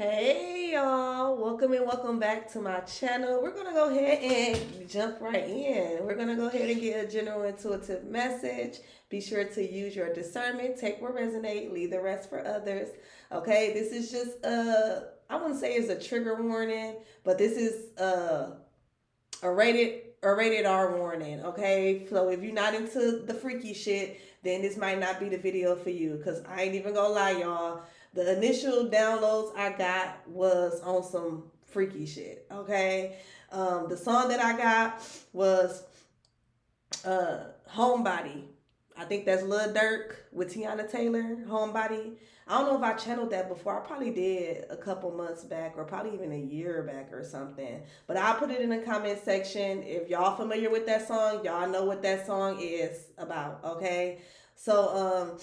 Hey y'all, welcome and welcome back to my channel. We're gonna go ahead and jump right in. We're gonna go ahead and get a general intuitive message. Be sure to use your discernment, take what resonate, leave the rest for others. Okay, this is just I wouldn't say it's a trigger warning, but this is a rated R warning. Okay, so if you're not into the freaky shit, then this might not be the video for you. Cause I ain't even gonna lie, y'all. The initial downloads I got was on some freaky shit. Okay, the song that I got was Homebody. I think that's Lil Durk with Tiana Taylor, Homebody. I don't know if I channeled that before. I probably did a couple months back or probably even a year back or something. But I'll put it in the comment section. If y'all familiar with that song, y'all know what that song is about, okay? So,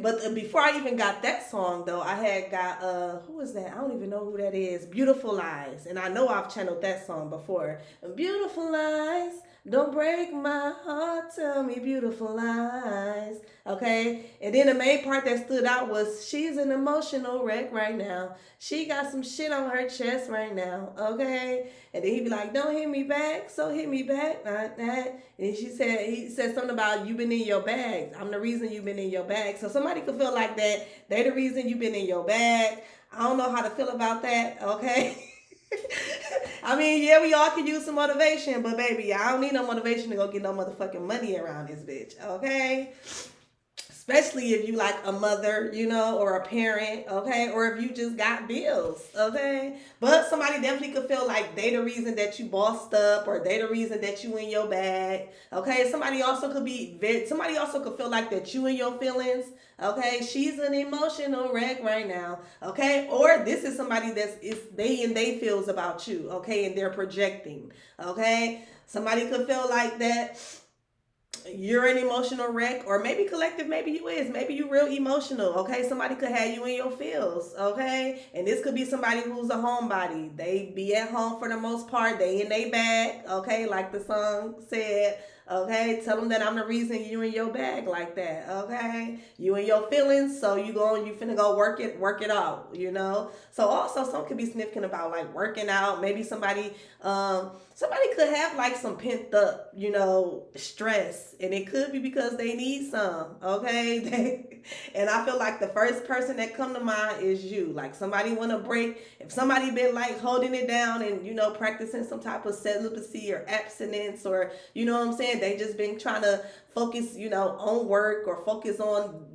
but before I even got that song though, I had got who is that? I don't even know who that is. Beautiful Lies. And I know I've channeled that song before. Beautiful Lies. Don't break my heart, tell me beautiful lies. Okay? And then the main part that stood out was she's an emotional wreck right now. She got some shit on her chest right now. Okay? And then he'd be like, don't hit me back, so hit me back. Not that. And he said something about you been in your bag. I'm the reason you've been in your bag. So somebody could feel like that. They the reason you've been in your bag. I don't know how to feel about that. Okay? I mean, yeah, we all could use some motivation, but baby, I don't need no motivation to go get no motherfucking money around this bitch, okay? Especially if you like a mother, or a parent, okay? Or if you just got bills, okay? But somebody definitely could feel like they the reason that you bossed up or they the reason that you in your bag, okay? Somebody also could feel like that you in your feelings, okay? She's an emotional wreck right now, okay? Or this is somebody they and they feels about you, okay? And they're projecting, okay? Somebody could feel like that you're an emotional wreck, or maybe collective, maybe you real emotional, okay? Somebody could have you in your feels, okay? And this could be somebody who's a homebody. They be at home for the most part, they in their bag, okay? Like the song said, okay? Tell them that I'm the reason you in your bag like that, okay? You in your feelings, so you finna go work it out, So also some could be significant about like working out. Maybe somebody could have like some pent up, stress, and it could be because they need some, okay? And I feel like the first person that come to mind is you. Like somebody want to break. If somebody been like holding it down and practicing some type of celibacy or abstinence, or what I'm saying, they just been trying to focus, on work, or focus on,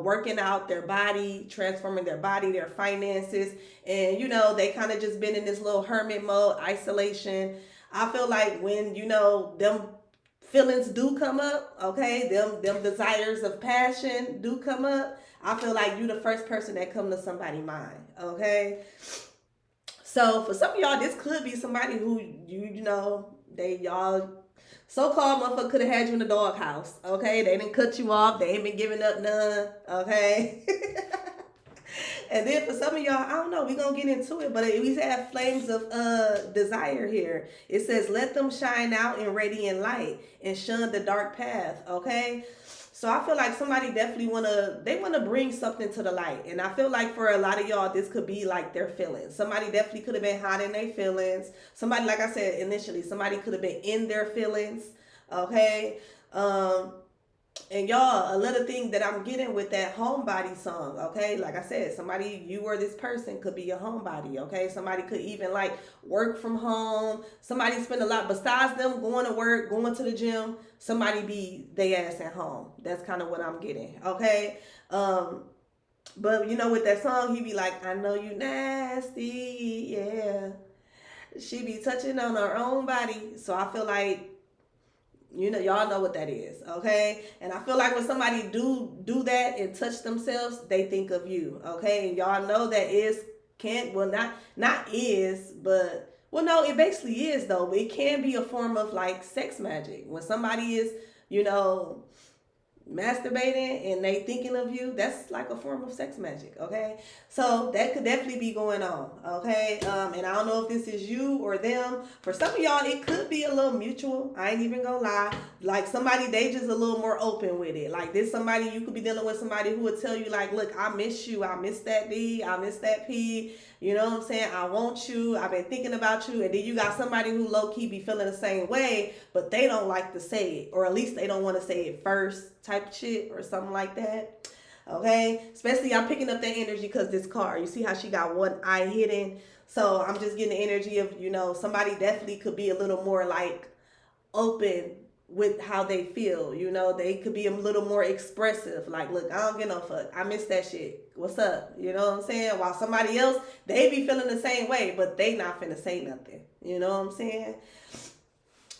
working out their body, transforming their body, their finances, and they kind of just been in this little hermit mode, isolation. I feel like when them feelings do come up, okay, them desires of passion do come up, I feel like you the first person that come to somebody's mind, okay? So for some of y'all, this could be somebody who they y'all so-called motherfucker could have had you in the doghouse, okay? They didn't cut you off, they ain't been giving up none, okay? And then for some of y'all, I don't know, we're going to get into it, but we have flames of desire here. It says, let them shine out in radiant light and shun the dark path, okay? So I feel like somebody definitely want to bring something to the light. And I feel like for a lot of y'all, this could be like their feelings. Somebody definitely could have been hot in their feelings. Somebody, like I said initially, somebody could have been in their feelings, okay? And y'all, another thing that I'm getting with that homebody song, okay? Like I said, somebody, you or this person could be a homebody, okay? Somebody could even like work from home. Somebody spend a lot, besides them going to work, going to the gym, somebody be they ass at home. That's kind of what I'm getting, okay? But with that song, he be like, I know you nasty, yeah. She be touching on her own body. So I feel like y'all know what that is, okay? And I feel like when somebody do that and touch themselves, they think of you, okay? And y'all know that is can't well not is, but well no, it basically is though. But it can be a form of like sex magic when somebody is, you know, masturbating and they thinking of you, that's like a form of sex magic, okay? So that could definitely be going on, okay? And I don't know if this is you or them. For some of y'all, it could be a little mutual. I ain't even gonna lie. Like somebody, they just a little more open with it. Like this somebody, you could be dealing with somebody who would tell you like, look, I miss you. I miss that D. I miss that P. You know what I'm saying? I want you. I've been thinking about you. And then you got somebody who low-key be feeling the same way, but they don't like to say it. Or at least they don't want to say it first type of shit or something like that. Okay? Especially I'm picking up that energy because this card. You see how she got one eye hidden? So I'm just getting the energy of, you know, somebody definitely could be a little more like open with how they feel. You know, they could be a little more expressive. Like, look, I don't get no fuck. I miss that shit. What's up? You know what I'm saying? While somebody else, they be feeling the same way, but they not finna say nothing. You know what I'm saying?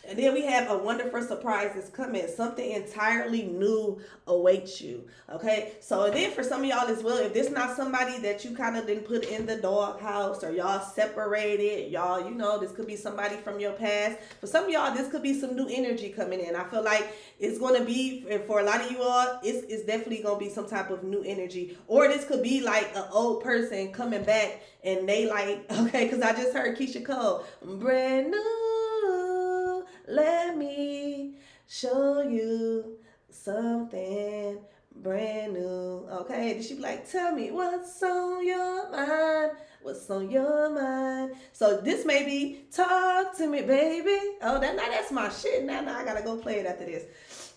And then we have a wonderful surprise that's coming. Something entirely new awaits you. Okay? So then for some of y'all as well, if this not somebody that you kind of didn't put in the doghouse or y'all separated, y'all, you know, this could be somebody from your past. For some of y'all, this could be some new energy coming in. I feel like it's going to be, for a lot of you all, it's definitely going to be some type of new energy. Or this could be like an old person coming back and they like, okay, because I just heard Keisha Cole, brand new. Let me show you something brand new. Okay, and she be like, tell me what's on your mind. What's on your mind? So this may be talk to me, baby. Oh, that's my shit. Now I gotta go play it after this.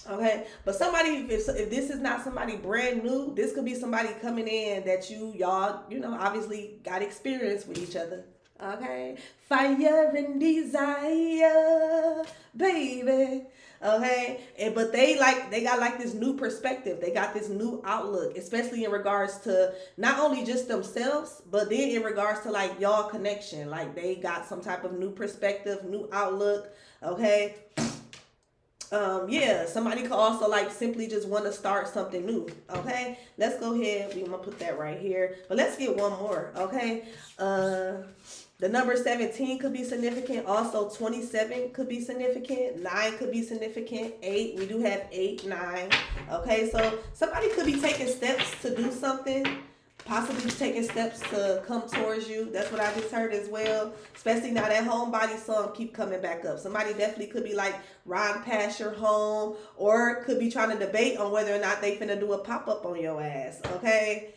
Okay, but somebody, if this is not somebody brand new, this could be somebody coming in that y'all, you know, obviously got experience with each other. Okay, fire and desire, baby. Okay, but they got like this new perspective. They got this new outlook, especially in regards to not only just themselves, but then in regards to like y'all connection. Like they got some type of new perspective, new outlook. Okay. Yeah, somebody could also like simply just want to start something new. Okay, let's go ahead. We're gonna put that right here, but let's get one more. Okay, the number 17 could be significant. Also 27 could be significant. 9 could be significant. 8, we do have 8, 9. Okay, so somebody could be taking steps to do something, possibly taking steps to come towards you. That's what I just heard as well. Especially now that homebody song keep coming back up. Somebody definitely could be like riding past your home, or could be trying to debate on whether or not they finna do a pop-up on your ass. Okay.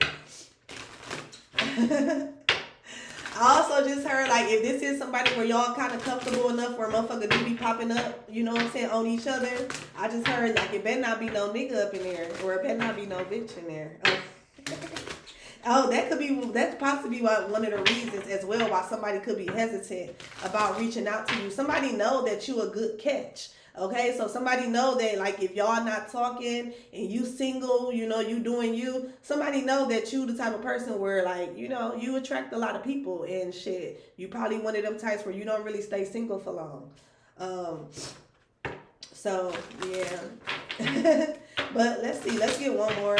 I also just heard like if this is somebody where y'all kind of comfortable enough where motherfucker do be popping up, you know what I'm saying, on each other. I just heard like it better not be no nigga up in there, or it better not be no bitch in there. Oh, that's possibly one of the reasons as well why somebody could be hesitant about reaching out to you. Somebody know that you a good catch. Okay, so somebody know that like if y'all not talking and you single, you know, you doing you, somebody know that you the type of person where like, you know, you attract a lot of people and shit. You probably one of them types where you don't really stay single for long. So yeah. But let's see, let's get one more.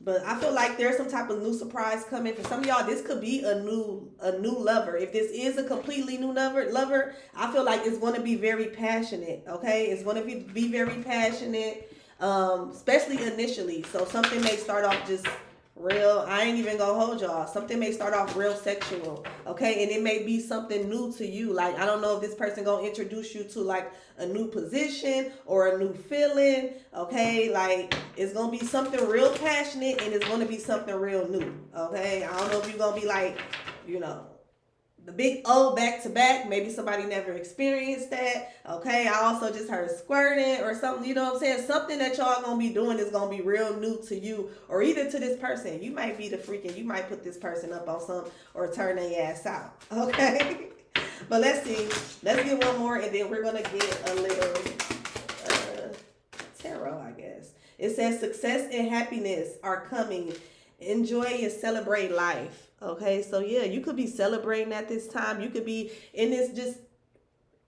But I feel like there's some type of new surprise coming. For some of y'all, this could be a new lover. If this is a completely new lover, I feel like it's going to be very passionate, okay? It's going to be very passionate, especially initially. So something may start off just real, I ain't even gonna hold y'all. Something may start off real sexual, okay? And it may be something new to you. Like, I don't know if this person gonna introduce you to like a new position or a new feeling, okay? Like, it's gonna be something real passionate and it's gonna be something real new, okay? I don't know if you're gonna be like, you know, the big O back to back. Maybe somebody never experienced that. Okay, I also just heard squirting or something. You know what I'm saying? Something that y'all gonna be doing is gonna be real new to you, or either to this person. You might be the freaking. You might put this person up on some or turn their ass out. Okay, but let's see. Let's get one more, and then we're gonna get a little tarot, I guess. It says success and happiness are coming. Enjoy and celebrate life. Okay, so yeah, you could be celebrating at this time. You could be in this just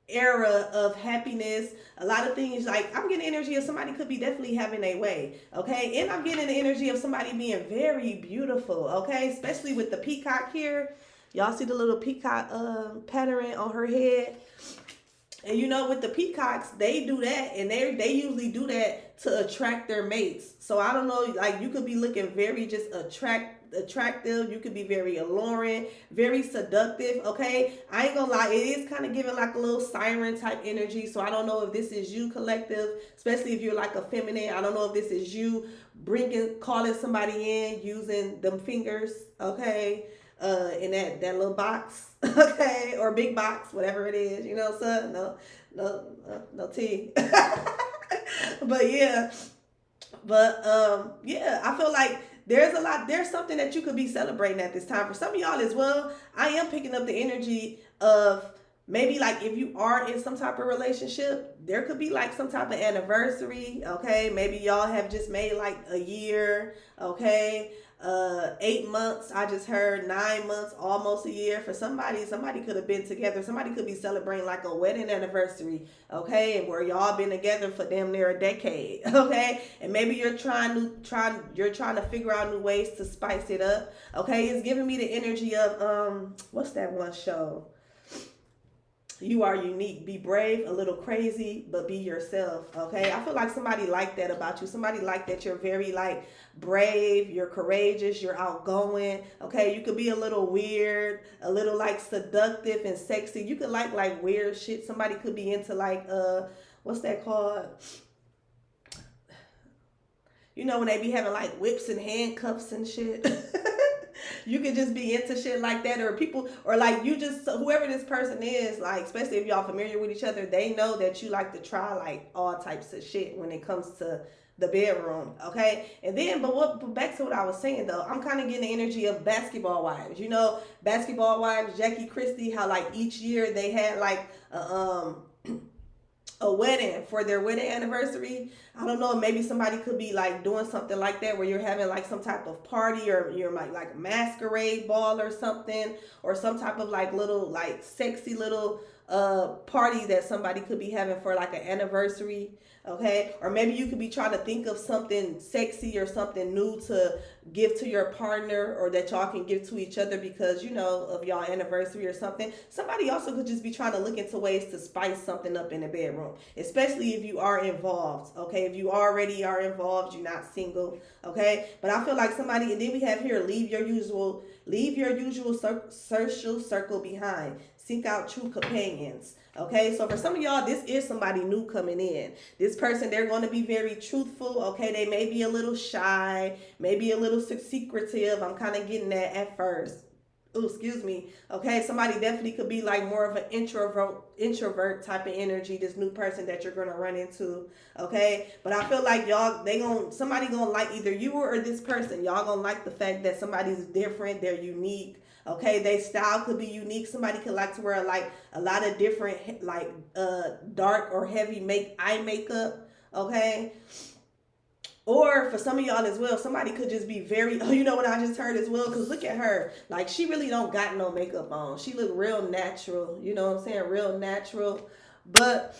era of happiness. A lot of things, like I'm getting energy of somebody could be definitely having a way. Okay, and I'm getting the energy of somebody being very beautiful. Okay, especially with the peacock here. Y'all see the little peacock pattern on her head. And you know, with the peacocks, they do that, and they usually do that to attract their mates. So I don't know, like you could be looking very just attractive. You could be very alluring, very seductive. Okay, I ain't gonna lie, it is kind of giving like a little siren type energy. So I don't know if this is you, collective, especially if you're like a feminine. I don't know if this is you calling somebody in using them fingers. Okay, in that little box, okay, or big box, whatever it is, you know, son. No tea. But yeah, yeah, I feel like there's something that you could be celebrating at this time. For some of y'all as well, I am picking up the energy of maybe like if you are in some type of relationship, there could be like some type of anniversary, okay? Maybe y'all have just made like a year, okay? 8 months, I just heard 9 months, almost a year. For somebody could have been together. Somebody could be celebrating like a wedding anniversary, okay, and where y'all been together for damn near a decade, okay, and maybe you're trying to figure out new ways to spice it up, okay. It's giving me the energy of what's that one show? You are unique. Be brave, a little crazy, but be yourself. Okay. I feel like somebody like that about you. Somebody like that you're very like brave, you're courageous, you're outgoing. Okay. You could be a little weird, a little like seductive and sexy. You could like weird shit. Somebody could be into like what's that called? You know when they be having like whips and handcuffs and shit. You could just be into shit like that, or people, or like you just, whoever this person is, like, especially if y'all familiar with each other, they know that you like to try like all types of shit when it comes to the bedroom, okay? And then, but back to what I was saying though, I'm kind of getting the energy of Basketball Wives. You know, Basketball Wives, Jackie Christie, how like each year they had like a wedding for their wedding anniversary. I don't know, maybe somebody could be like doing something like that where you're having like some type of party, or you're like masquerade ball or something, or some type of like little like sexy little party that somebody could be having for like an anniversary, okay? Or maybe you could be trying to think of something sexy or something new to give to your partner, or that y'all can give to each other because, you know, of y'all anniversary or something. Somebody also could just be trying to look into ways to spice something up in the bedroom, especially if you are involved, okay? If you already are involved, you're not single, okay? But I feel like somebody, and then we have here, leave your usual social circle behind. Seek out true companions. Okay, so for some of y'all, this is somebody new coming in. This person, they're going to be very truthful. Okay, they may be a little shy, maybe a little secretive. I'm kind of getting that at first. Oh, excuse me. Okay, somebody definitely could be like more of an introvert type of energy. This new person that you're gonna run into. Okay, but I feel like somebody gonna like either you or this person. Y'all gonna like the fact that somebody's different. They're unique. Okay, their style could be unique. Somebody could like to wear like a lot of different like dark or heavy eye makeup. Okay. Or for some of y'all as well, somebody could just be very, you know what I just heard as well? Because look at her. Like, she really don't got no makeup on. She look real natural. You know what I'm saying? Real natural. But,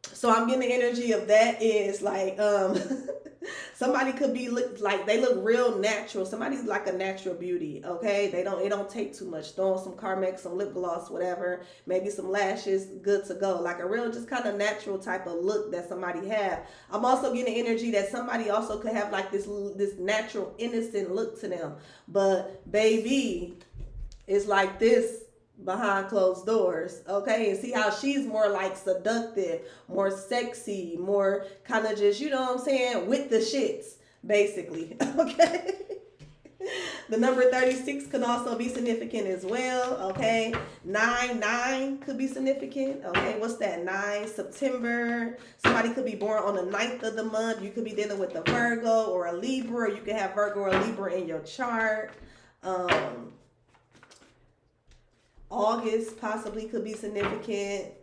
so I'm getting the energy of that is like, somebody could be like they look real natural. Somebody's like a natural beauty, okay? It don't take too much. Throw on some Carmex, some lip gloss, whatever, maybe some lashes, good to go. Like a real just kind of natural type of look that somebody have. I'm also getting the energy that somebody also could have like this natural innocent look to them. But baby, it's like this behind closed doors, okay? And see how she's more like seductive, more sexy, more kind of just, you know what I'm saying, with the shits, basically, okay? The number 36 could also be significant as well, okay? 9 could be significant, okay? What's that? 9, September. Somebody could be born on the 9th of the month. You could be dealing with a Virgo or a Libra, or you could have Virgo or Libra in your chart. August possibly could be significant.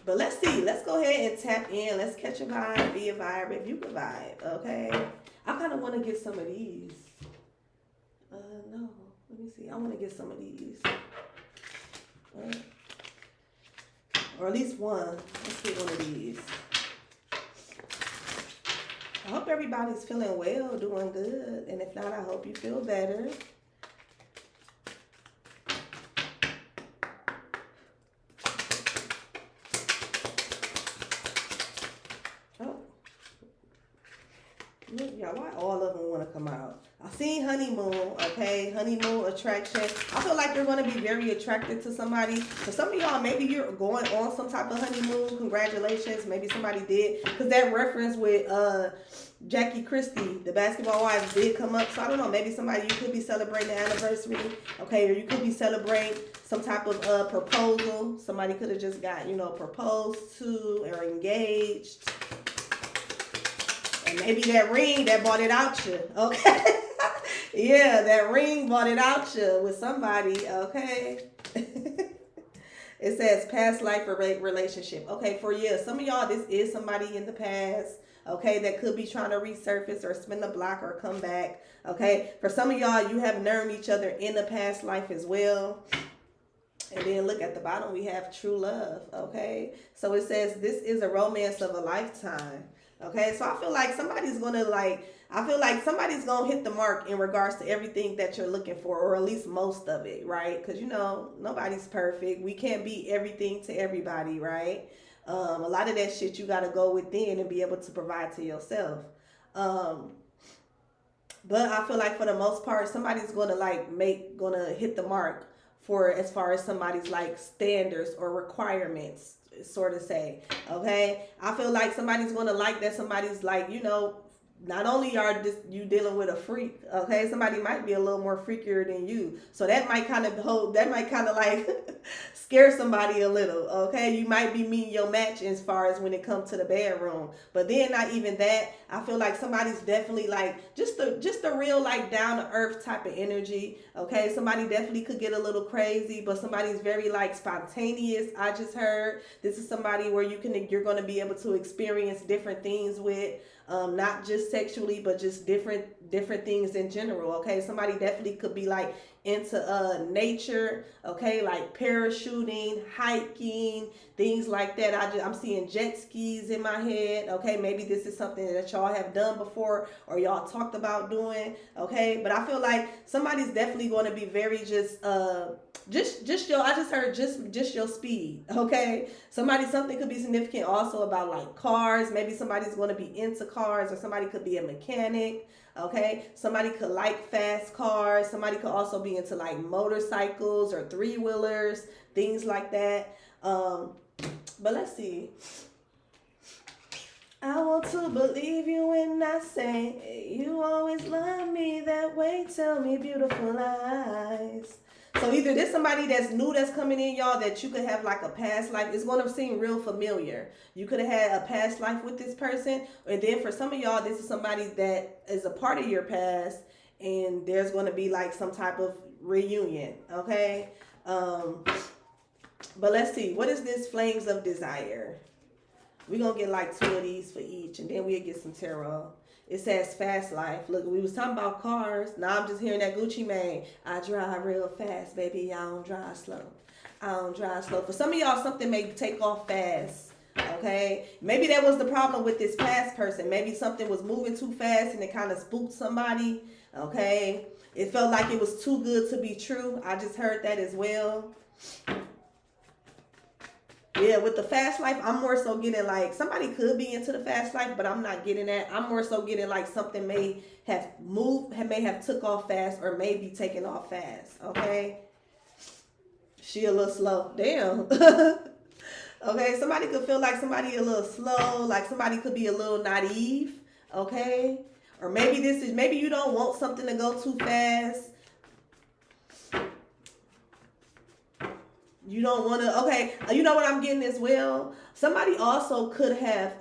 But let's see. Let's go ahead and tap in. Let's catch a vibe, be a vibe, if you can vibe, okay? I kind of want to get some of these. No. Let me see. I want to get some of these. Or at least one. Let's get one of these. I hope everybody's feeling well, doing good. And if not, I hope you feel better. y'all. Why all of them want to come out? I seen honeymoon, okay? Honeymoon attraction. I feel like you're going to be very attracted to somebody. For some of y'all, maybe you're going on some type of honeymoon. Congratulations. Maybe somebody did. Because that reference with Jackie Christie, the basketball wives, did come up. So I don't know. Maybe somebody, you could be celebrating the anniversary, okay? Or you could be celebrating some type of proposal. Somebody could have just got, you know, proposed to or engaged. And maybe that ring that bought it out you, okay? Yeah, that ring bought it out you with somebody, okay? It says past life relationship. Okay, for some of y'all, this is somebody in the past, okay, that could be trying to resurface or spin the block or come back, okay? For some of y'all, you have known each other in the past life as well. And then look at the bottom, we have true love, okay? So it says this is a romance of a lifetime. Okay, so I feel like somebody's going to hit the mark in regards to everything that you're looking for, or at least most of it, right? Because, you know, nobody's perfect. We can't be everything to everybody, right? A lot of that shit you got to go within and be able to provide to yourself. But I feel like for the most part, somebody's going to hit the mark for as far as somebody's like standards or requirements, sort of say, okay? I feel like somebody's going to like that somebody's like, you know, not only are you dealing with a freak, okay? Somebody might be a little more freakier than you. So that might kind of like scare somebody a little, okay? You might be meeting your match as far as when it comes to the bedroom. But then not even that, I feel like somebody's definitely like just the real like down to earth type of energy, okay? Somebody definitely could get a little crazy, but somebody's very like spontaneous. I just heard this is somebody where you're going to be able to experience different things with, not just sexually, but just different things in general, okay? Somebody definitely could be like into nature, okay, like parachuting, hiking, things like that. I'm seeing jet skis in my head, okay? Maybe this is something that y'all have done before or y'all talked about doing, okay? But I feel like somebody's definitely going to be very just your speed, okay? Something could be significant also about like cars. Maybe somebody's going to be into cars, or somebody could be a mechanic, okay? Somebody could like fast cars. Somebody could also be into like motorcycles or three-wheelers, things like that. But let's see. I want to believe you when I say you always love me that way. Tell me beautiful lies. So either there's somebody that's new that's coming in, y'all, that you could have like a past life. It's going to seem real familiar. You could have had a past life with this person. And then for some of y'all, this is somebody that is a part of your past, and there's going to be like some type of reunion, okay? But let's see. What is this Flames of Desire? We're going to get like 2 of these for each, and then we'll get some tarot. It says fast life. Look, we was talking about cars. Now I'm just hearing that Gucci Mane. I drive real fast, baby. I don't drive slow. I don't drive slow. For some of y'all, something may take off fast. Okay? Maybe that was the problem with this past person. Maybe something was moving too fast and it kind of spooked somebody. Okay? It felt like it was too good to be true. I just heard that as well. Yeah, with the fast life, I'm more so getting like, somebody could be into the fast life, but I'm not getting that. I'm more so getting like something may have moved, may have took off fast, or may be taking off fast, okay? She a little slow. Damn. Okay, somebody could feel like somebody a little slow, like somebody could be a little naive, okay? Or maybe maybe you don't want something to go too fast. You don't want to, okay, you know what I'm getting as well? Somebody also could have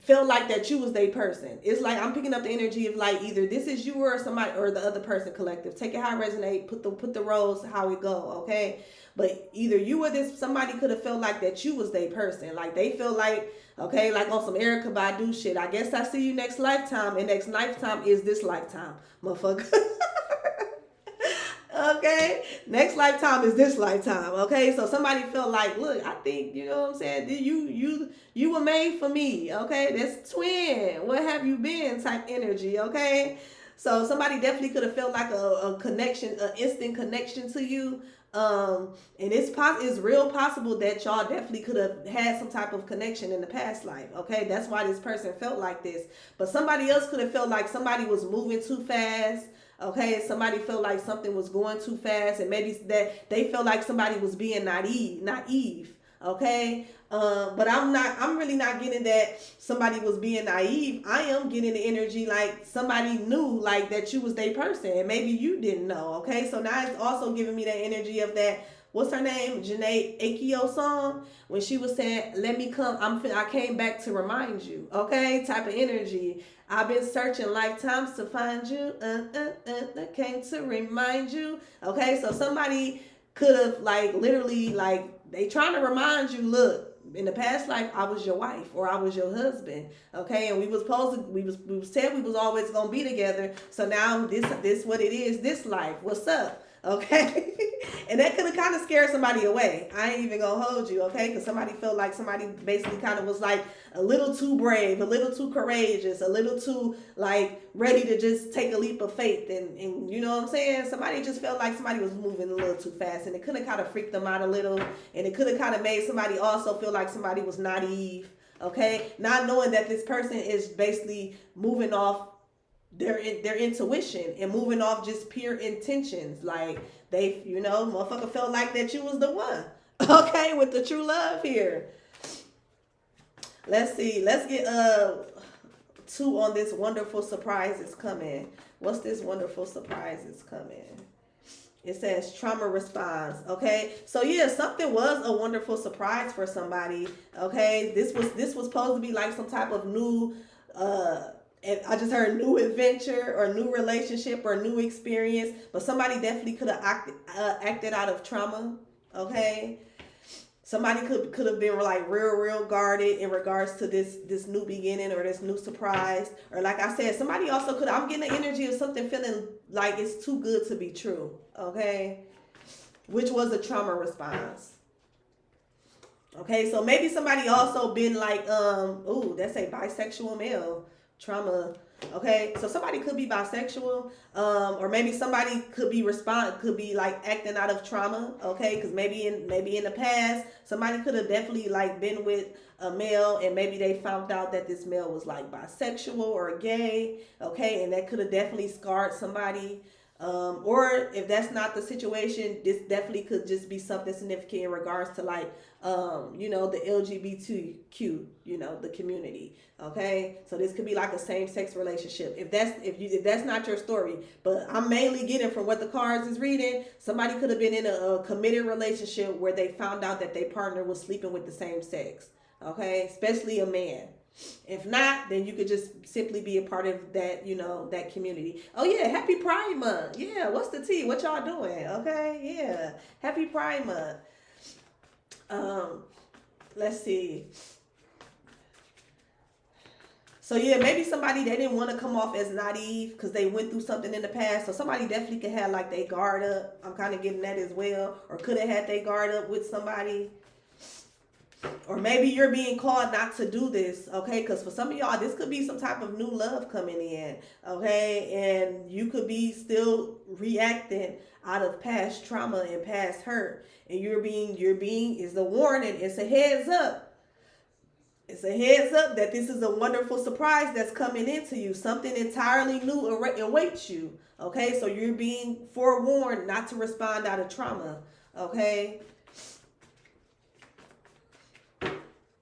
felt like that you was their person. It's like I'm picking up the energy of like either this is you or somebody or the other person collective. Take it how it resonate, put the roles how it go, okay? But either you or somebody could have felt like that you was their person. Like they feel like, okay, like on some Erykah Badu shit. I guess I see you next lifetime, and next lifetime is this lifetime, motherfucker. Okay, next lifetime is this lifetime. Okay, so somebody felt like, look, I think, you know what I'm saying, you were made for me. Okay, that's twin, what have you been type energy. Okay, So somebody definitely could have felt like a connection, an instant connection to you. And it's real possible that y'all definitely could have had some type of connection in the past life. Okay, that's why this person felt like this. But somebody else could have felt like somebody was moving too fast. Okay, somebody felt like something was going too fast, and maybe that they felt like somebody was being naive. Okay, but I'm really not getting that somebody was being naive. I am getting the energy like somebody knew like that you was their person, and maybe you didn't know. Okay, so now it's also giving me that energy of that. What's her name? Janae Akio song when she was saying, "Let me come. I came back to remind you." Okay, type of energy. I've been searching lifetimes to find you. I came to remind you. Okay, so somebody could have like literally like they trying to remind you, look, in the past life I was your wife or I was your husband. Okay, and we was said we was always gonna be together. So now this what it is, this life. What's up? Okay. And that could have kind of scared somebody away. I ain't even gonna hold you, okay? Because somebody felt like somebody basically kind of was like a little too brave, a little too courageous, a little too like ready to just take a leap of faith. And you know what I'm saying? Somebody just felt like somebody was moving a little too fast, and it could have kind of freaked them out a little, and it could have kind of made somebody also feel like somebody was naive, okay? Not knowing that this person is basically moving off their intuition and moving off just pure intentions. Like they, motherfucker felt like that you was the one. Okay, with the true love here. Let's see. Let's get 2 on this wonderful surprise is coming. What's this wonderful surprise is coming? It says trauma response. Okay, so yeah, something was a wonderful surprise for somebody. Okay, this was supposed to be like some type of new and I just heard new adventure or new relationship or new experience, but somebody definitely could have acted out of trauma. Okay, somebody could have been like real guarded in regards to this new beginning or this new surprise, or like I said, somebody also could. I'm getting the energy of something feeling like it's too good to be true. Okay, which was a trauma response. Okay, so maybe somebody also been like, that's a bisexual male trauma. Okay, so somebody could be bisexual, or maybe somebody could be like acting out of trauma. Okay, because maybe in the past somebody could have definitely like been with a male, and maybe they found out that this male was like bisexual or gay. Okay, and that could have definitely scarred somebody. Or if that's not the situation, this definitely could just be something significant in regards to like, the LGBTQ, the community. Okay, so this could be like a same-sex relationship. If that's not your story, but I'm mainly getting from what the cards is reading, somebody could have been in a committed relationship where they found out that their partner was sleeping with the same sex. Okay, especially a man. If not, then you could just simply be a part of that, that community. Oh yeah, happy Pride Month. Yeah, what's the tea? What y'all doing? Okay, yeah, happy Pride Month. Let's see. So yeah, maybe somebody, they didn't want to come off as naive because they went through something in the past. So somebody definitely could have like they guard up. I'm kind of getting that as well, or could have had they guard up with somebody. Or maybe you're being called not to do this, okay? Because for some of y'all, this could be some type of new love coming in, okay? And you could be still reacting out of past trauma and past hurt. And you're being is a warning. It's a heads up. It's a heads up that this is a wonderful surprise that's coming into you. Something entirely new awaits you, okay? So you're being forewarned not to respond out of trauma, okay?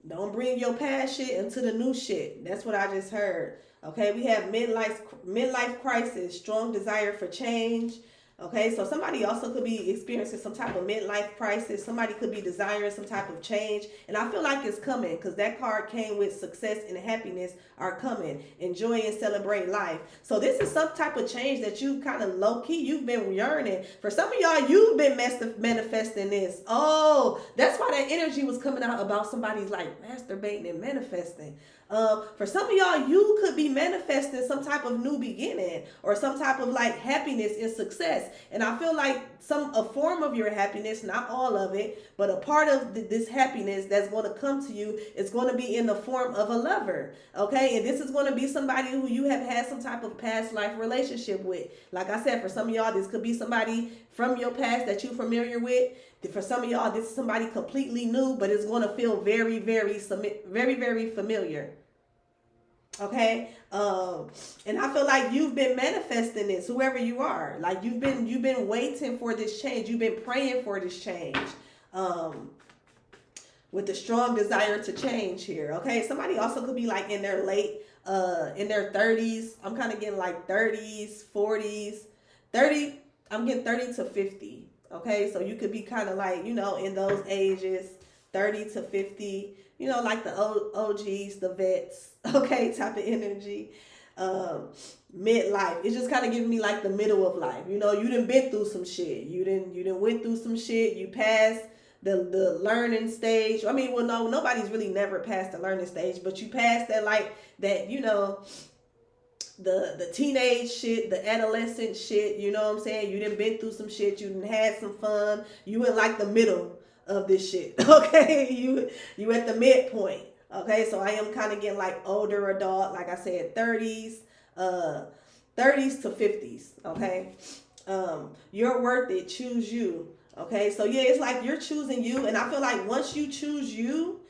Don't bring your past shit into the new shit. That's what I just heard. Okay, we have midlife crisis, strong desire for change. Okay, so somebody also could be experiencing some type of midlife crisis. Somebody could be desiring some type of change. And I feel like it's coming because that card came with success and happiness are coming. Enjoy and celebrate life. So this is some type of change that you kind of low-key, you've been yearning. For some of y'all, you've been manifesting this. Oh, that's why that energy was coming out about somebody's like masturbating and manifesting. For some of y'all, you could be manifesting some type of new beginning or some type of like happiness and success. success. And I feel like a form of your happiness, not all of it, but a part of this happiness that's going to come to you is going to be in the form of a lover. Okay, and this is going to be somebody who you have had some type of past life relationship with. Like I said, for some of y'all, this could be somebody from your past that you're familiar with. For some of y'all, this is somebody completely new, but it's going to feel very, very, very, very familiar. Okay, and I feel like you've been manifesting this, whoever you are. Like you've been waiting for this change. You've been praying for this change, with a strong desire to change here. Okay, somebody also could be like in their in their 30s. I'm kind of getting like 30s, 40s, 30. I'm getting 30 to 50. Okay, so you could be kind of like, you know, in those ages, 30 to 50, you know, like the OGs, the vets, okay, type of energy. Midlife. It's just kind of giving me like the middle of life. You know, you done been through some shit. You done went through some shit. You passed the learning stage. I mean, well, no, nobody's really never passed the learning stage, but you passed that, like, that, you know, the teenage shit, the adolescent shit, you know what I'm saying? You done been through some shit, you done had some fun, you in like the middle of this shit, okay? You at the midpoint, okay? So I am kind of getting like older adult, like I said, 30s to 50s, okay? You're worth it, choose you, okay? So yeah, it's like you're choosing you, and I feel like once you choose you,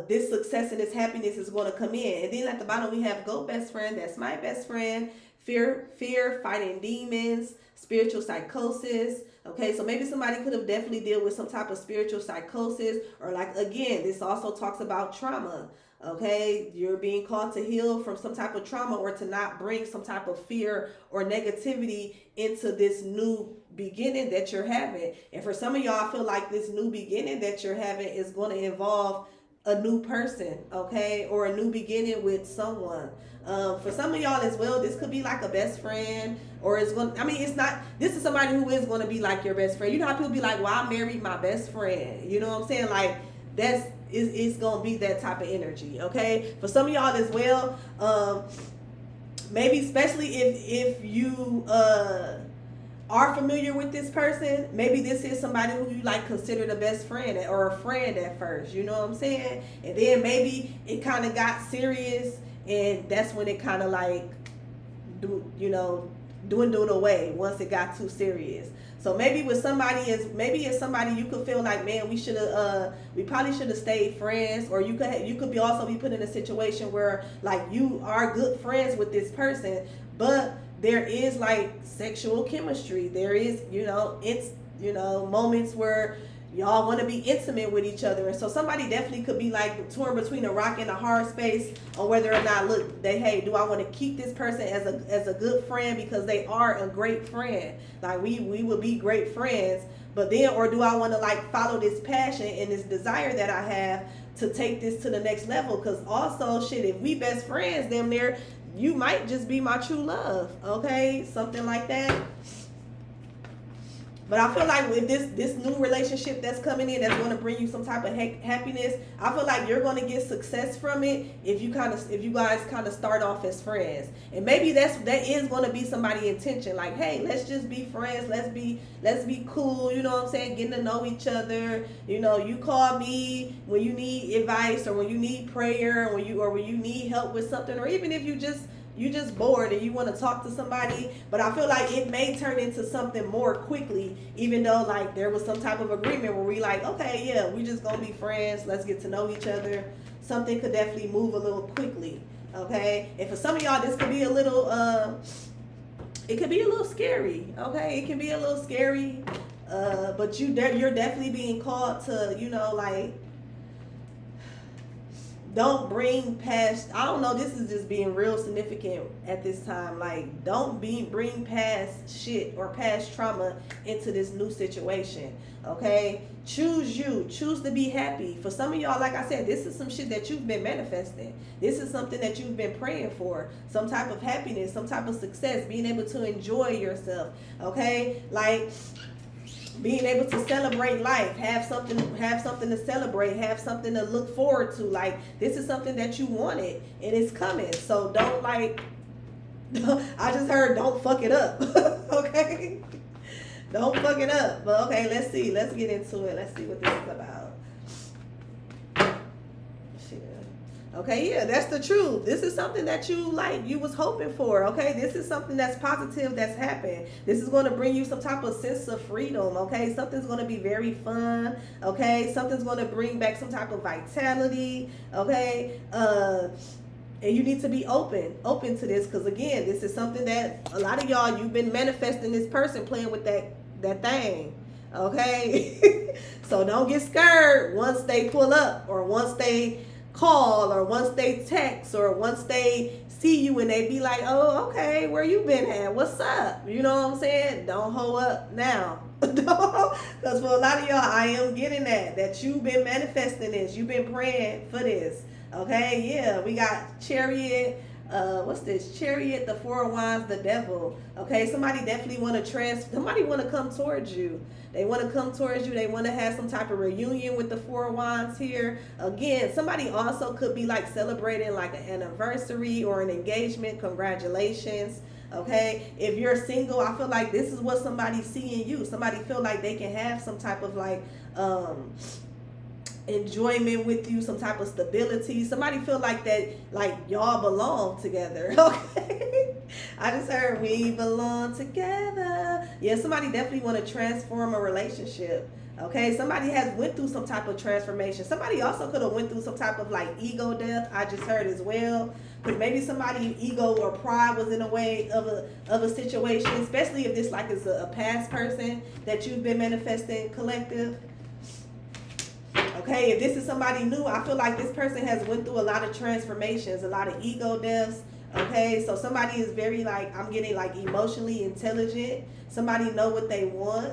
this success and this happiness is going to come in. And then at the bottom we have go best friend. That's my best friend. Fear, fighting demons, spiritual psychosis. Okay, so maybe somebody could have definitely dealt with some type of spiritual psychosis, or like, again, this also talks about trauma. Okay, you're being called to heal from some type of trauma, or to not bring some type of fear or negativity into this new beginning that you're having. And for some of y'all, I feel like this new beginning that you're having is going to involve a new person, okay, or a new beginning with someone. For some of y'all as well, this could be like a best friend, or it's going to, I mean, it's not, this is somebody who is going to be like your best friend. You know how people be like, well, I married my best friend. You know what I'm saying? Like, it's going to be that type of energy, okay? For some of y'all as well, maybe especially if you are familiar with this person, maybe this is somebody who you like consider the best friend or a friend at first, you know what I'm saying? And then maybe it kind of got serious, and that's when it kind of like, dwindled away once it got too serious. So maybe with somebody it's somebody you could feel like, man, we probably should have stayed friends, or you could be also be put in a situation where like you are good friends with this person, but there is like sexual chemistry. There is, it's, moments where y'all want to be intimate with each other. And so somebody definitely could be like torn between a rock and a hard space on whether or not, hey, do I want to keep this person as a good friend because they are a great friend? Like we would be great friends, but then, or do I want to like follow this passion and this desire that I have to take this to the next level? Because also, shit, if we best friends, damn near, you might just be my true love, okay? Something like that. But I feel like with this new relationship that's coming in, that's going to bring you some type of happiness, I feel like you're going to get success from it if you guys kind of start off as friends. And maybe that is going to be somebody's intention, like, hey, let's just be friends, let's be cool, you know what I'm saying, getting to know each other. You call me when you need advice, or when you need prayer, or when you need help with something, or even if you just bored and you want to talk to somebody. But I feel like it may turn into something more quickly, even though like there was some type of agreement where we like, okay, yeah, we just gonna be friends, let's get to know each other. Something could definitely move a little quickly, okay? And for some of y'all, this could be a little it could be a little scary, okay? It can be a little scary, but you're definitely being called to, like, don't bring past, I don't know, this is just being real significant at this time. Like, don't bring past shit or past trauma into this new situation, okay? Choose you. Choose to be happy. For some of y'all, like I said, this is some shit that you've been manifesting. This is something that you've been praying for. Some type of happiness, some type of success, being able to enjoy yourself, okay? Like, being able to celebrate life, have something to celebrate, have something to look forward to. Like, this is something that you wanted and it's coming. So don't I just heard, don't fuck it up. Okay? Don't fuck it up. But okay, let's see. Let's get into it. Let's see what this is about. Shit. Okay, yeah, that's the truth. This is something that you was hoping for. Okay, this is something that's positive that's happened. This is going to bring you some type of sense of freedom. Okay, something's going to be very fun. Okay, something's going to bring back some type of vitality. Okay, and you need to be open to this, because again, this is something that a lot of y'all, you've been manifesting this person playing with that thing. Okay, so don't get scared once they pull up, or once they call, or once they text, or once they see you and they be like, oh, okay, where you been at, what's up, you know what I'm saying? Don't hold up now. Because for a lot of y'all, I am getting that you've been manifesting this, you've been praying for this. Okay, yeah, we got Chariot. What's this? Chariot, the Four of Wands, the Devil. Okay, somebody definitely want to somebody want to come towards you. They want to come towards you. They want to have some type of reunion with the Four of Wands here. Again, somebody also could be like celebrating like an anniversary or an engagement. Congratulations. Okay, if you're single, I feel like this is what somebody's seeing you. Somebody feel like they can have some type of like enjoyment with you, some type of stability. Somebody feel like that, like y'all belong together. Okay, I just heard we belong together. Yeah, somebody definitely want to transform a relationship. Okay, somebody has went through some type of transformation. Somebody also could have went through some type of like ego death. I just heard as well, because maybe somebody ego or pride was in a way of a situation, especially if this like is a past person that you've been manifesting collective. Okay, if this is somebody new, I feel like this person has went through a lot of transformations, a lot of ego deaths. Okay, so somebody is very like, I'm getting like emotionally intelligent. Somebody know what they want.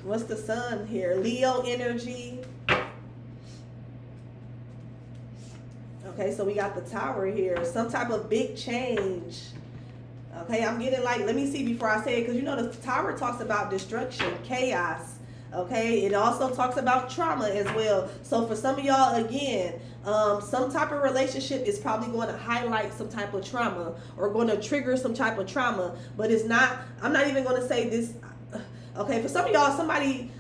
What's the sun here? Leo energy. Okay, so we got the Tower here. Some type of big change. Okay, I'm getting like, let me see before I say it, because you know the Tower talks about destruction, chaos. Okay, it also talks about trauma as well. So for some of y'all, again, some type of relationship is probably going to highlight some type of trauma or going to trigger some type of trauma. But it's not, I'm not even going to say this. Okay, for some of y'all, somebody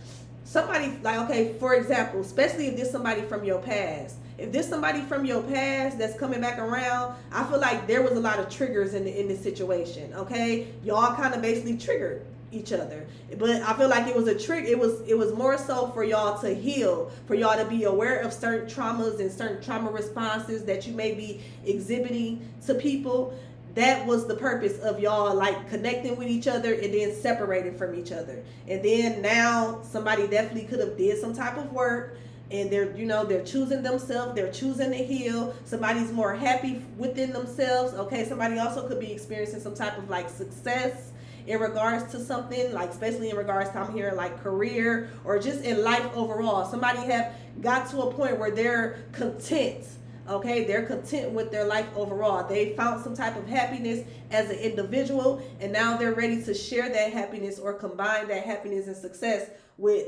like, okay, for example, especially if this somebody from your past. If this somebody from your past that's coming back around, I feel like there was a lot of triggers in this situation. Okay, y'all kind of basically triggered each other, but I feel like it was a trigger. It was more so for y'all to heal, for y'all to be aware of certain traumas and certain trauma responses that you may be exhibiting to people. That was the purpose of y'all like connecting with each other and then separating from each other. And then now somebody definitely could have did some type of work, and they're choosing themselves, they're choosing to heal. Somebody's more happy within themselves. Okay, somebody also could be experiencing some type of like success in regards to something, like especially in regards to, I'm hearing like career or just in life overall. Somebody have got to a point where they're content. Okay, they're content with their life overall. They found some type of happiness as an individual, and now they're ready to share that happiness or combine that happiness and success with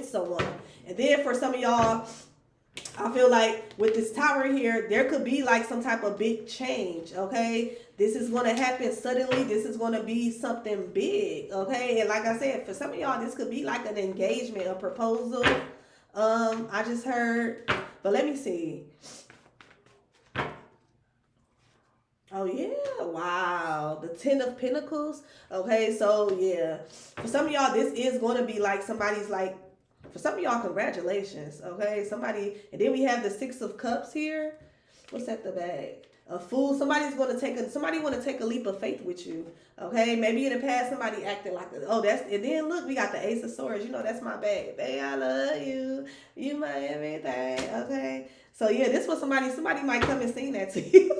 someone. And then for some of y'all, I feel like with this Tower here, there could be like some type of big change. Okay, this is going to happen suddenly. This is going to be something big. Okay, and like I said, for some of y'all, this could be like an engagement, a proposal. I just heard, but let me see. Oh yeah, wow. The Ten of Pentacles. Okay, so yeah. For some of y'all, this is going to be like somebody's like, for some of y'all, congratulations. Okay, somebody, and then we have the Six of Cups here. What's at the back? A Fool. Somebody want to take a leap of faith with you. Okay, maybe in the past somebody acted like, and then look, we got the Ace of Swords. You know, that's my bag. Babe, I love you. You my everything. Okay, so yeah, this was somebody might come and sing that to you.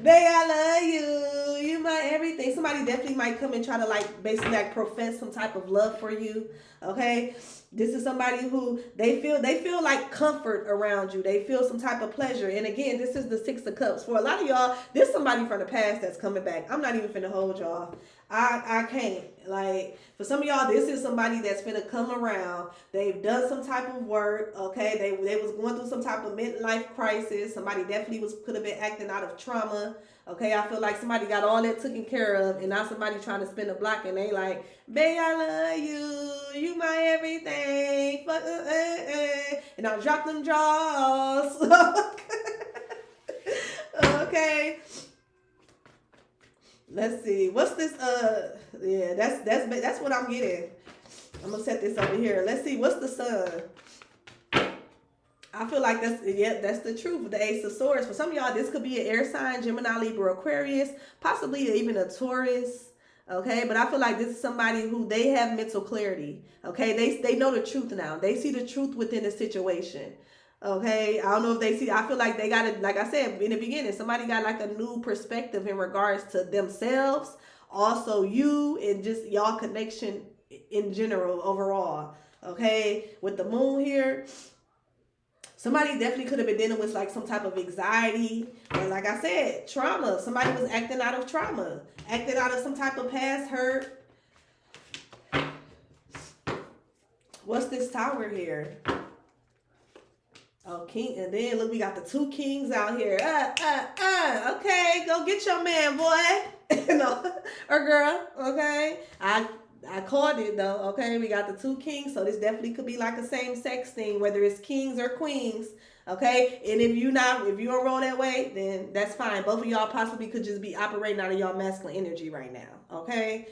Babe, I love you. You my everything. Somebody definitely might come and try to like basically like profess some type of love for you. Okay. This is somebody who they feel like comfort around you. They feel some type of pleasure. And again, this is the Six of Cups. For a lot of y'all, there's somebody from the past that's coming back. I'm not even finna hold y'all. I can't. Like, for some of y'all, this is somebody that's finna come around. They've done some type of work, okay? They was going through some type of midlife crisis. Somebody definitely could have been acting out of trauma. Okay, I feel like somebody got all that taken care of, and now somebody trying to spin a block, and they like, babe, I love you, you my everything, and I drop them jaws. Okay. Let's see. What's this? Yeah, that's what I'm getting. I'm gonna set this over here. Let's see. What's the sun? I feel like that's the truth. The Ace of Swords. For some of y'all, this could be an air sign, Gemini, Libra, Aquarius, possibly even a Taurus. Okay, but I feel like this is somebody who they have mental clarity. Okay, they know the truth now. They see the truth within the situation. Okay, I don't know if they see. I feel like they got it. Like I said in the beginning, somebody got like a new perspective in regards to themselves, also you, and just y'all connection in general overall. Okay, with the moon here, somebody definitely could have been dealing with like some type of anxiety, or like I said, trauma. Somebody was acting out of trauma, acting out of some type of past hurt. What's this tower here? Oh, king, and then look, we got the two kings out here. Okay, go get your man, boy, no, or girl. Okay, I called it though. Okay, we got the two kings, so this definitely could be like a same-sex thing, whether it's kings or queens. Okay, and if you don't roll that way, then that's fine. Both of y'all possibly could just be operating out of y'all masculine energy right now. Okay.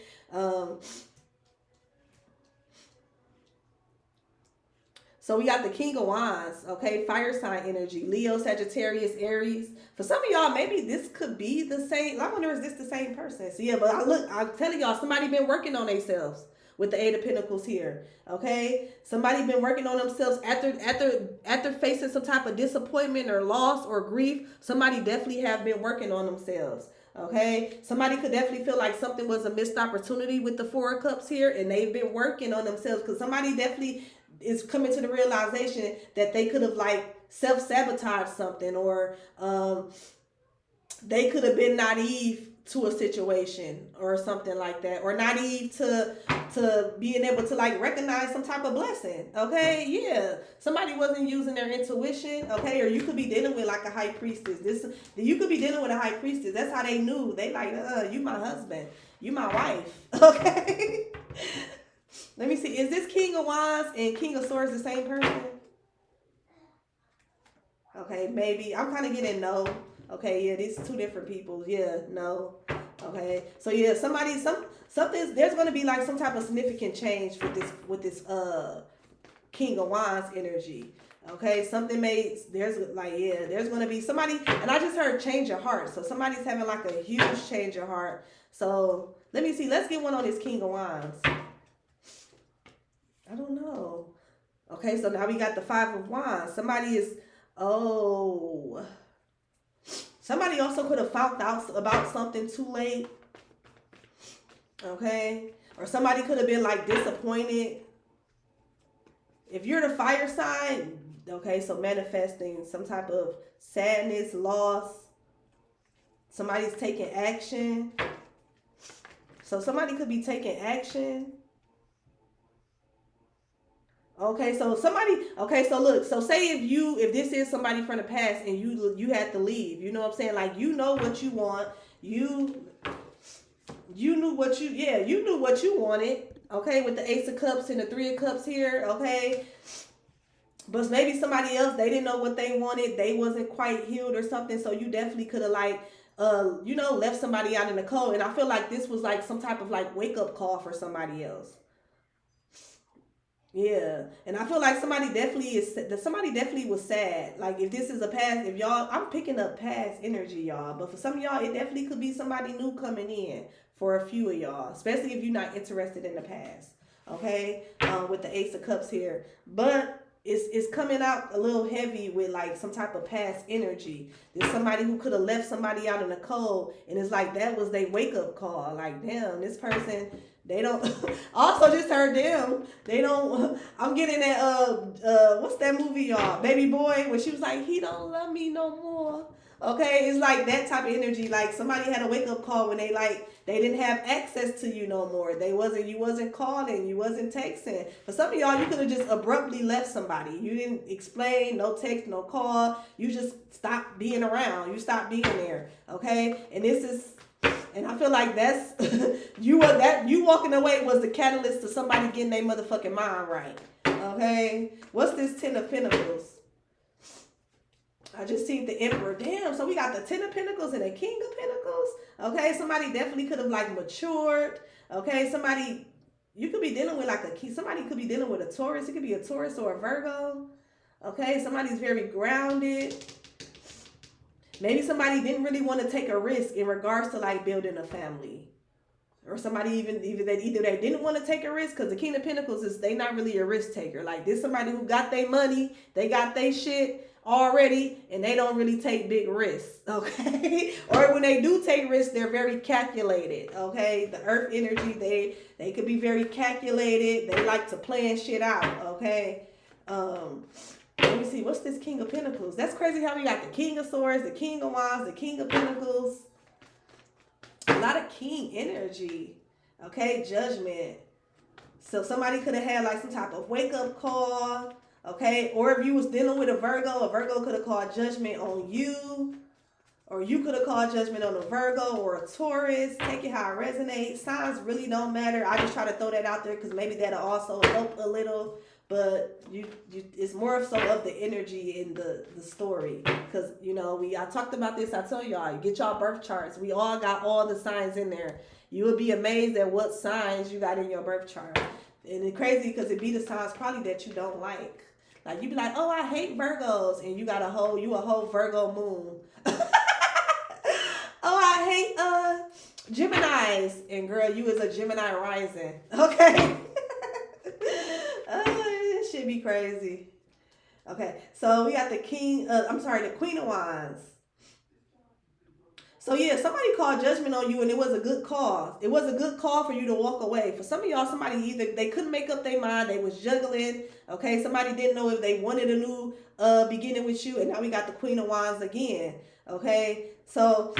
So we got the King of Wands, okay? Fire sign energy, Leo, Sagittarius, Aries. For some of y'all, maybe this could be the same. I wonder, is this the same person? So yeah, but I'm telling y'all, somebody been working on themselves with the Eight of Pentacles here, okay? Somebody been working on themselves after facing some type of disappointment or loss or grief. Somebody definitely have been working on themselves. Okay, somebody could definitely feel like something was a missed opportunity with the Four of Cups here, and they've been working on themselves, because somebody definitely is coming to the realization that they could have like self-sabotaged something, or they could have been naive to a situation or something like that, or naive to being able to like recognize some type of blessing. Okay, yeah, somebody wasn't using their intuition. Okay, or you could be dealing with like a high priestess. You could be dealing with a high priestess. That's how they knew. They like, you my husband, you my wife. Okay. Let me see. Is this King of Wands and King of Swords the same person? Okay, maybe. I'm kind of getting no. Okay, yeah, these two different people. Yeah, no. Okay, so yeah, something. There's going to be like some type of significant change with this King of Wands energy. Okay, there's going to be somebody, and I just heard change of heart. So somebody's having like a huge change of heart. So let me see. Let's get one on this King of Wands. I don't know. Okay, so now we got the Five of Wands. Somebody also could have found out about something too late. Okay, or somebody could have been like disappointed. If you're the fire sign, okay, so manifesting some type of sadness, loss. Somebody's taking action. So somebody could be taking action. Okay, so look, so say if this is somebody from the past and you had to leave, you know what I'm saying? Like, you know what you want. You knew what you wanted. Okay, with the Ace of Cups and the Three of Cups here, okay? But maybe somebody else, they didn't know what they wanted. They wasn't quite healed or something, so you definitely could have like left somebody out in the cold. And I feel like this was like some type of like wake up call for somebody else. Yeah, and I feel like somebody definitely was sad. Like, if this is a past, I'm picking up past energy, y'all. But for some of y'all, it definitely could be somebody new coming in for a few of y'all, especially if you're not interested in the past. Okay, with the Ace of Cups here, but it's coming out a little heavy with like some type of past energy. There's somebody who could have left somebody out in the cold, and it's like that was their wake up call. Like, damn, this person. They don't. Also, just heard them. They don't. I'm getting that. What's that movie, y'all? Baby Boy, when she was like, he don't love me no more. Okay, it's like that type of energy. Like somebody had a wake up call when they didn't have access to you no more. You wasn't calling, you wasn't texting. For some of y'all, you could have just abruptly left somebody. You didn't explain, no text, no call. You just stopped being around. You stopped being there. Okay, and I feel like that's you walking away was the catalyst to somebody getting their motherfucking mind right. Okay, what's this 10 of Pentacles? I just seen the Emperor. Damn, so we got the 10 of Pentacles and the King of Pentacles. Okay, somebody definitely could have like matured. Okay, you could be dealing with like somebody could be dealing with a Taurus. It could be a Taurus or a Virgo. Okay, somebody's very grounded. Maybe somebody didn't really want to take a risk in regards to like building a family. Or somebody either they didn't want to take a risk, because the King of Pentacles they not really a risk taker. Like this somebody who got their money, they got their shit already, and they don't really take big risks, okay? Or when they do take risks, they're very calculated, okay? The earth energy, they could be very calculated. They like to plan shit out, okay? Let me see, what's this King of Pentacles? That's crazy how we got the King of Swords, the King of Wands, the King of Pentacles. A lot of king energy, okay? Judgment. So somebody could have had like some type of wake up call, okay? Or if you was dealing with a Virgo could have called judgment on you, or you could have called judgment on a Virgo or a Taurus. Take it how it resonates. Signs really don't matter. I just try to throw that out there because maybe that'll also help a little. But it's more so of the energy in the story. Because, I talked about this. I tell y'all, get y'all birth charts. We all got all the signs in there. You would be amazed at what signs you got in your birth chart. And it's crazy because it be the signs probably that you don't like. Like, you be like, oh, I hate Virgos. And you got a whole Virgo moon. Oh, I hate Geminis. And girl, you is a Gemini rising. Okay. This should be crazy. Okay, so we got the Queen of Wands. So yeah, somebody called judgment on you, and it was a good call. It was a good call for you to walk away. For some of y'all, somebody either they couldn't make up their mind, they was juggling. Okay, somebody didn't know if they wanted a new beginning with you, and now we got the Queen of Wands again. Okay, so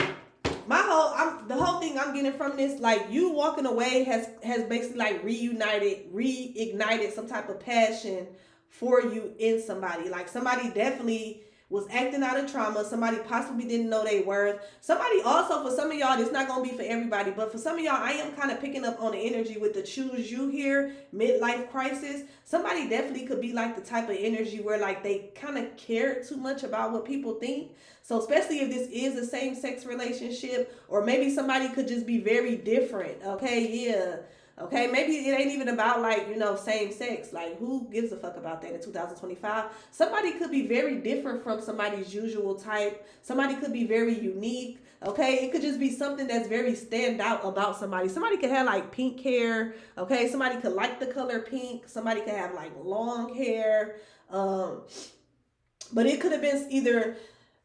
the whole thing I'm getting from this, like you walking away has basically like reignited some type of passion for you in somebody. Like somebody definitely was acting out of trauma. Somebody possibly didn't know they worth. Somebody also, for some of y'all, it's not going to be for everybody, but for some of y'all, I am kind of picking up on the energy with the choose you here, midlife crisis. Somebody definitely could be like the type of energy where like they kind of care too much about what people think. So especially if this is a same-sex relationship, or maybe somebody could just be very different. Okay, yeah. Okay, maybe it ain't even about like, same sex. Like, who gives a fuck about that in 2025? Somebody could be very different from somebody's usual type. Somebody could be very unique. Okay, it could just be something that's very stand out about somebody. Somebody could have like pink hair. Okay, somebody could like the color pink. Somebody could have like long hair. But it could have been either...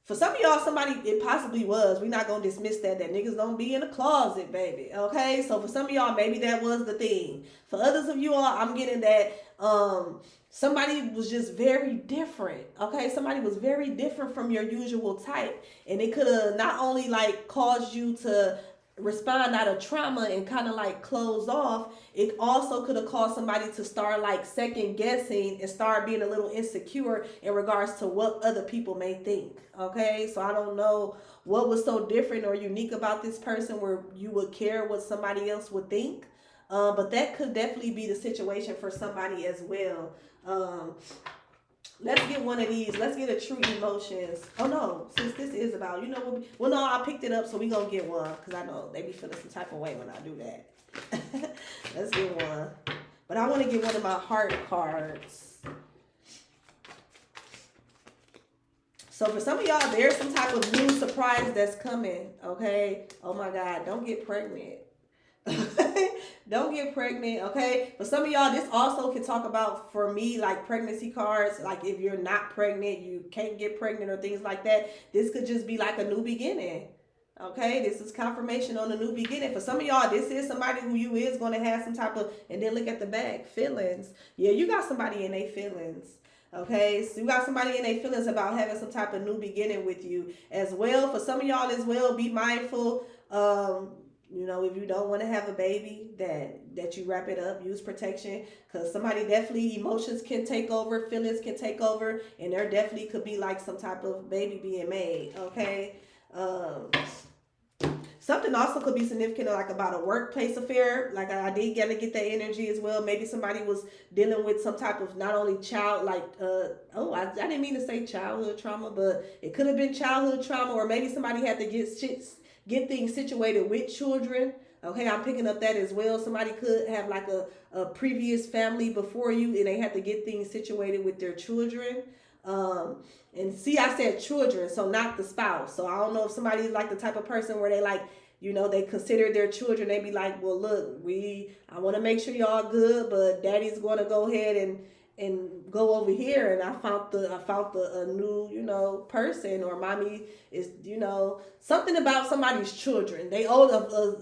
For some of y'all, it possibly was. We're not going to dismiss that niggas don't be in a closet, baby. Okay? So for some of y'all, maybe that was the thing. For others of you all, I'm getting that somebody was just very different. Okay? Somebody was very different from your usual type. And it could have not only like caused you to respond out of trauma and kind of like close off, it also could have caused somebody to start like second guessing and start being a little insecure in regards to what other people may think. Okay, so I don't know what was so different or unique about this person where you would care what somebody else would think, but that could definitely be the situation for somebody as well. Let's get one of these. Let's get a true emotions. Oh no, since this is about, well no, I picked it up, so we gonna get one, because I know they be feeling some type of way when I do that. Let's get one. But I want to get one of my heart cards. So for some of y'all, there's some type of new surprise that's coming, okay? Oh my God, don't get pregnant. Don't get pregnant, okay? But some of y'all, this also can talk about, for me, like pregnancy cards. Like if you're not pregnant, you can't get pregnant or things like that. This could just be like a new beginning, okay? This is confirmation on a new beginning. For some of y'all, this is somebody who you is going to have some type of, and then look at the back, feelings. Yeah, you got somebody in their feelings. Okay, so you got somebody in their feelings about having some type of new beginning with you as well. For some of y'all as well, be mindful. If you don't want to have a baby, that you wrap it up, use protection, because somebody definitely emotions can take over, feelings can take over, and there definitely could be like some type of baby being made. Okay. Um, Something also could be significant, like about a workplace affair. Like I did get that energy as well. Maybe somebody was dealing with some type of not only child, like I didn't mean to say childhood trauma, but it could have been childhood trauma, or maybe somebody had to get things situated with children. Okay, I'm picking up that as well. Somebody could have like a previous family before you, and they had to get things situated with their children. Um, and see, I said children, so not the spouse. So I don't know if somebody's like the type of person where they like, they consider their children. They be like, well, look, I want to make sure y'all good, but daddy's going to go ahead and go over here. And I found a new, person, or mommy is, something about somebody's children. They old,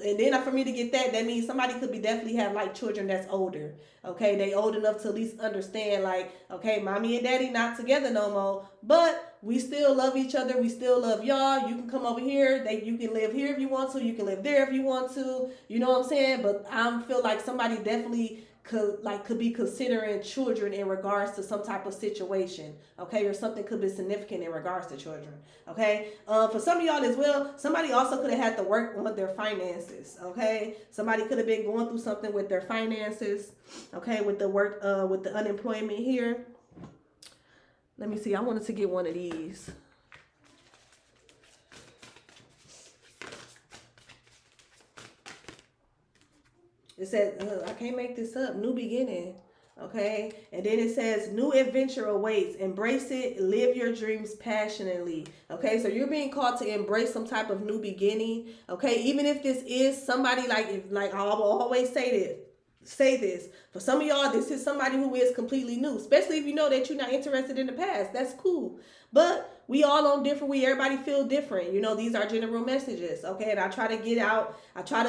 and then for me to get that means somebody could be definitely have like children that's older. Okay, they old enough to at least understand, like, okay, mommy and daddy not together no more, but we still love each other. We still love y'all. You can come over here. You can live here if you want to. You can live there if you want to. You know what I'm saying? But I feel like somebody definitely could be considering children in regards to some type of situation, okay, or something could be significant in regards to children, okay. For some of y'all as well, somebody also could have had to work on their finances, okay. Somebody could have been going through something with their finances, okay, with the work, with the unemployment here. Let me see. I wanted to get one of these. It says, I can't make this up. New beginning. Okay. And then it says, new adventure awaits. Embrace it. Live your dreams passionately. Okay. So you're being called to embrace some type of new beginning. Okay. Even if this is somebody like I will always say this. For some of y'all, this is somebody who is completely new, especially if you know that you're not interested in the past. That's cool. But we all on different, everybody feel different. These are general messages, okay? And I try to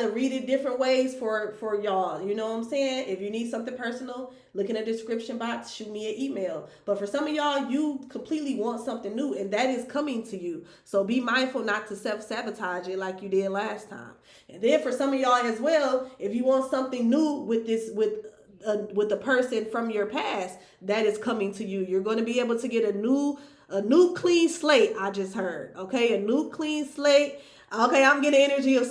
read it different ways for y'all. You know what I'm saying? If you need something personal, look in the description box, shoot me an email. But for some of y'all, you completely want something new, and that is coming to you. So be mindful not to self-sabotage it like you did last time. And then for some of y'all as well, if you want something new with the person from your past that is coming to you, you're going to be able to get a new clean slate. I just heard, okay, a new clean slate. Okay, I'm getting energy of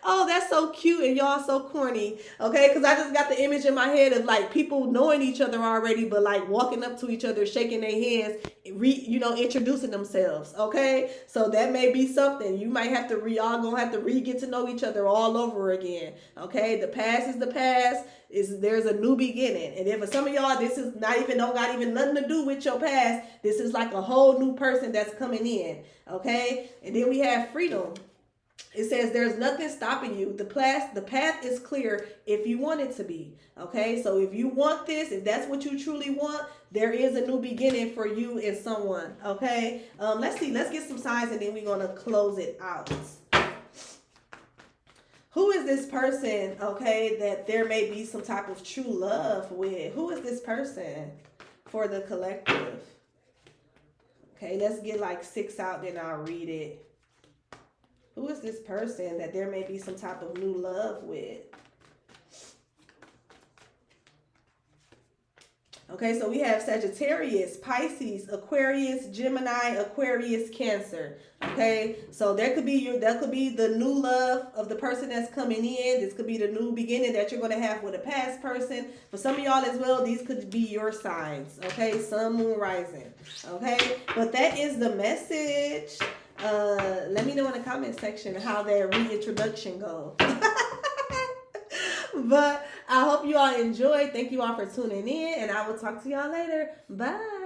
oh, that's so cute, and y'all so corny, okay, because I just got the image in my head of like people knowing each other already, but like walking up to each other, shaking their hands, introducing themselves, okay. So that may be something you might have to y'all gonna have to get to know each other all over again, okay. The past is the past. There's a new beginning, and then for some of y'all, this is don't got even nothing to do with your past. This is like a whole new person that's coming in, okay. And then we have freedom. It says there's nothing stopping you. The path is clear if you want it to be. Okay, so if you want this, if that's what you truly want, there is a new beginning for you and someone. Okay, let's see. Let's get some signs, and then we're gonna close it out. Who is this person? Okay, that there may be some type of true love with. Who is this person for the collective? Okay, let's get like 6 out, then I'll read it. Who is this person that there may be some type of new love with? Okay, so we have Sagittarius, Pisces, Aquarius, Gemini, Aquarius, Cancer. Okay, so that could be the new love of the person that's coming in. This could be the new beginning that you're going to have with a past person. For some of y'all as well, these could be your signs. Okay, Sun, Moon, Rising. Okay, but that is the message. Let me know in the comment section how that reintroduction goes. But I hope you all enjoyed. Thank you all for tuning in, and I will talk to y'all later. Bye.